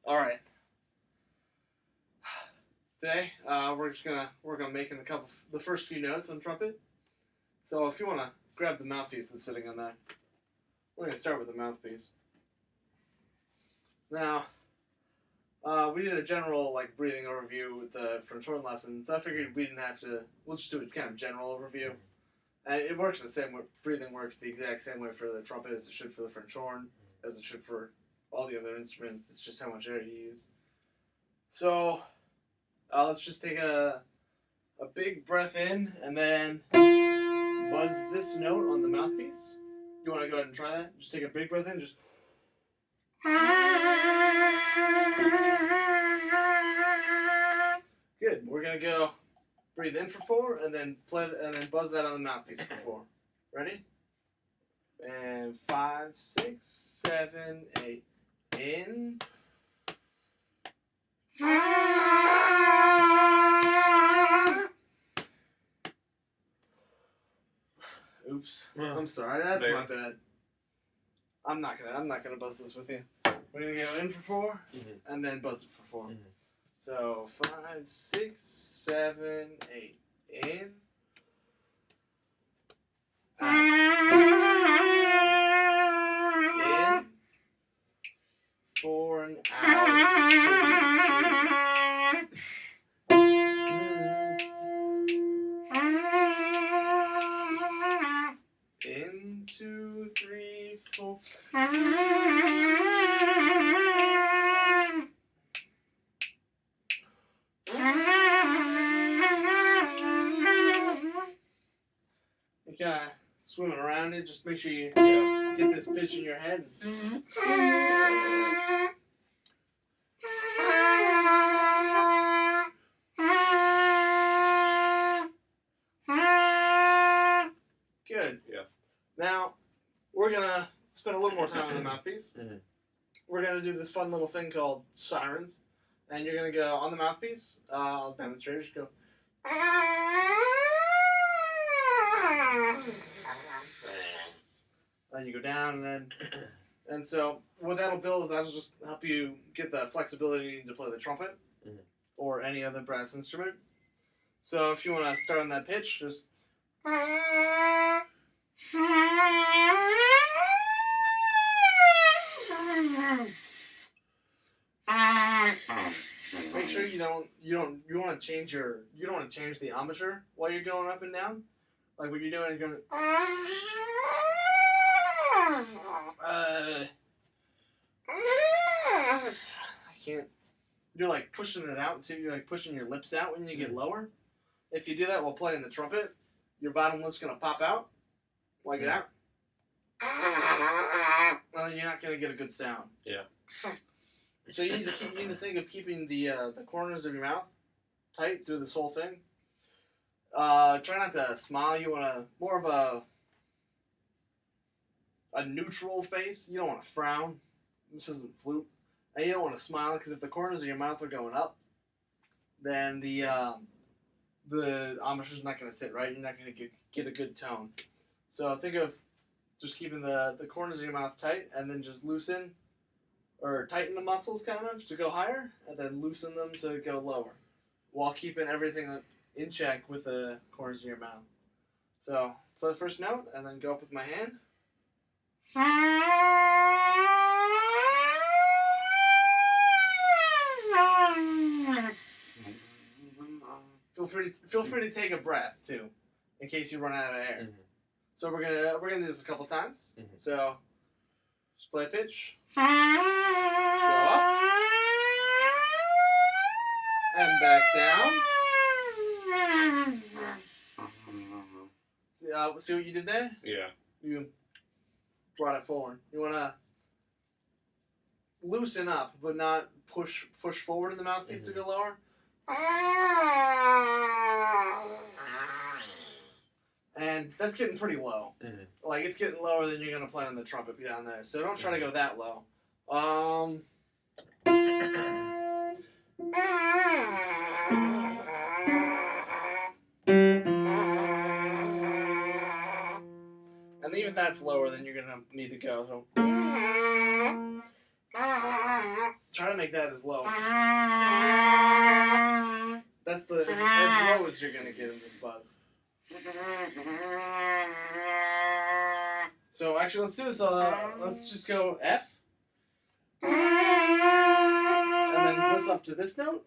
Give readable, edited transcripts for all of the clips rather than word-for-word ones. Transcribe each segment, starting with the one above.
All right. Today, we're just gonna work on making the first few notes on trumpet. So if you wanna grab the mouthpiece that's sitting on there, we're gonna start with the mouthpiece. Now, we did a general breathing overview with the French horn lesson, so I figured we didn't have to. We'll just do a kind of general overview, and it works the same way. Breathing works the exact same way for the trumpet as it should for the French horn, as it should for all the other instruments. It's just how much air you use. So let's just take a big breath in and then buzz this note on the mouthpiece. You want to go ahead and try that? Just take a big breath in. Just. Good. We're gonna go breathe in for 4 and then buzz that on the mouthpiece for 4. Ready? And 5, 6, 7, 8. In. Oops. I'm sorry. That's my bad. I'm not gonna buzz this with you. We're gonna go in for 4 and then buzz it for 4. So 5, 6, 7, 8. In. Out. In. 4 and out. 2. In 2, 3, 4. You're kind of swimming around it. Just make sure you get this pitch in your head. Good. Yeah. Now, we're going to spend a little more time on the mouthpiece. We're going to do this fun little thing called sirens. And you're going to go on the mouthpiece. I'll demonstrate it. Just go. Then you go down, and then, and so what that'll build is that'll just help you get the flexibility to play the trumpet or any other brass instrument. So if you want to start on that pitch, just. Make sure you don't want to change the embouchure while you're going up and down. Like what you're doing is going. I can't. You're like pushing it out too. You're like pushing your lips out when you get lower. If you do that while playing the trumpet, your bottom lip's gonna pop out like that, and then you're not gonna get a good sound. Yeah. So you need to think of keeping the corners of your mouth tight through this whole thing. Try not to smile. You want more of a neutral face. You don't want to frown. This isn't flute. And you don't want to smile because if the corners of your mouth are going up, then the embouchure's not going to sit right. You're not going to get a good tone. So think of just keeping the corners of your mouth tight and then just loosen or tighten the muscles kind of to go higher and then loosen them to go lower while keeping everything in check with the corners of your mouth. So play the first note and then go up with my hand. Feel free to take a breath too, in case you run out of air. So we're gonna do this a couple times. So just play a pitch. Go up and back down. See what you did there? Yeah. You brought it forward. You want to loosen up, but not push forward in the mouthpiece to go lower. And that's getting pretty low. Like, it's getting lower than you're going to play on the trumpet down there. So don't try to go that low. And even that's lower than you're going to need to go. So. Try to make that as low. That's as low as you're going to get in this buzz. So actually, let's do this. Let's just go F. And then bliss up to this note.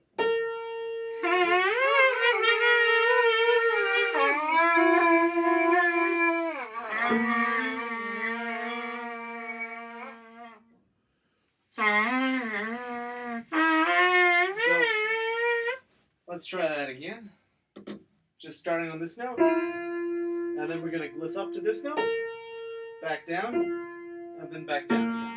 Let's try that again. Just starting on this note. And then we're going to gliss up to this note. Back down. And then back down again.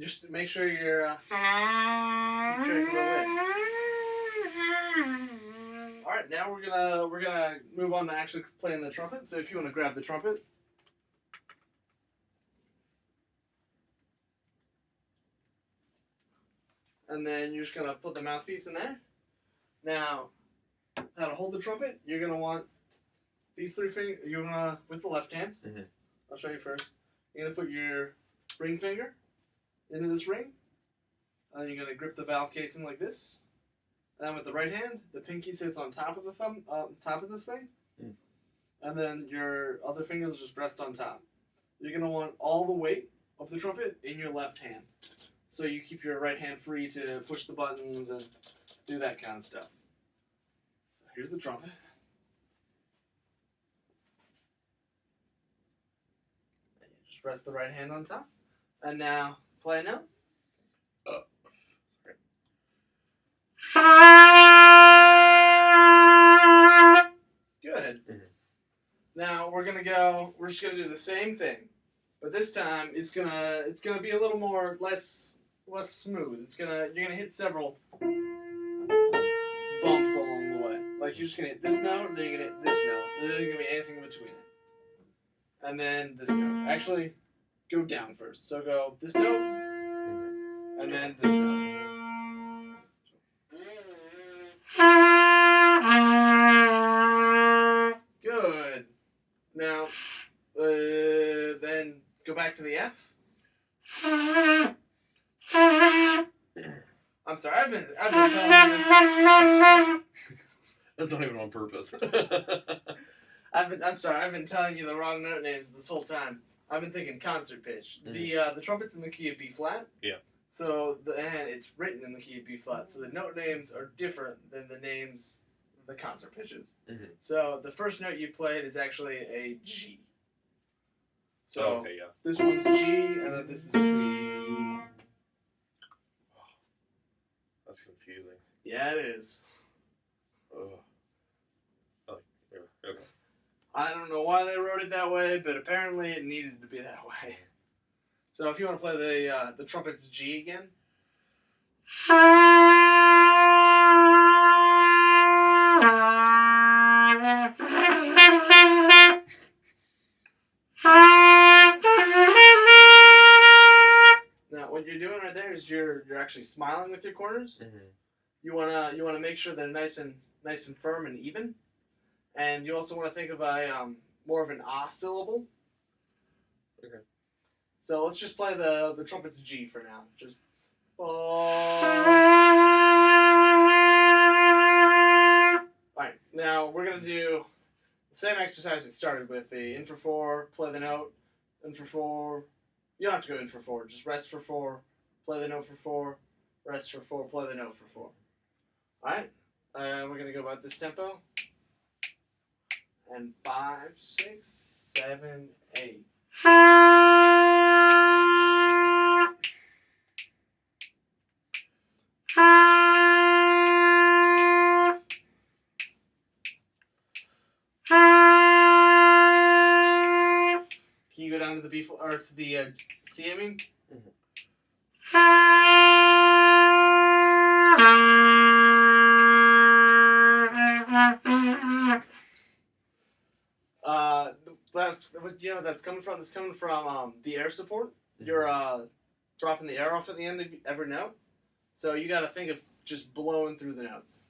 Just make sure you're tracking the waves. All right, now we're gonna move on to actually playing the trumpet. So if you want to grab the trumpet, and then you're just gonna put the mouthpiece in there. Now, how to hold the trumpet? You're gonna want these three fingers. You're gonna with the left hand. Mm-hmm. I'll show you first. You're gonna put your ring finger into this ring, and then you're gonna grip the valve casing like this. And then with the right hand, the pinky sits on top of the thumb, top of this thing, and then your other fingers just rest on top. You're gonna want all the weight of the trumpet in your left hand, so you keep your right hand free to push the buttons and do that kind of stuff. So here's the trumpet. And you just rest the right hand on top, and now play a note. Good. Now we're just gonna do the same thing, but this time it's gonna be a little more less smooth. You're gonna hit several bumps along the way. Like you're just gonna hit this note, then you're gonna hit this note. There's not gonna be anything in between it. And then this note. Actually, go down first. So go this note, and then this note. Good. Now, then go back to the F. I'm sorry, I've been telling you this. That's not even on purpose. I'm sorry, I've been telling you the wrong note names this whole time. I've been thinking concert pitch. The trumpet's in the key of B flat. Yeah. So and it's written in the key of B flat. So the note names are different than the names of the concert pitches. Mm-hmm. So the first note you played is actually a G. So this one's G, and then this is C. That's confusing. Yeah, it is. Oh, okay. I don't know why they wrote it that way, but apparently it needed to be that way. So if you want to play the trumpet's G again. Now what you're doing right there is you're actually smiling with your corners. Mm-hmm. You wanna make sure they're nice and firm and even, and you also want to think of a more of an ah syllable. Okay. So let's just play the trumpet's G for now. Just. Alright, now we're going to do the same exercise we started with. The in for 4, play the note, in for 4. You don't have to go in for 4, just rest for 4, play the note for 4, rest for 4, play the note for 4. Alright, we're going to go about this tempo. And 5, 6, 7, 8. Can you go down to the B flat or to the C? I mean. Mm-hmm. That's coming from. That's coming from the air support. Mm-hmm. You're dropping the air off at the end of every note, so you got to think of just blowing through the notes.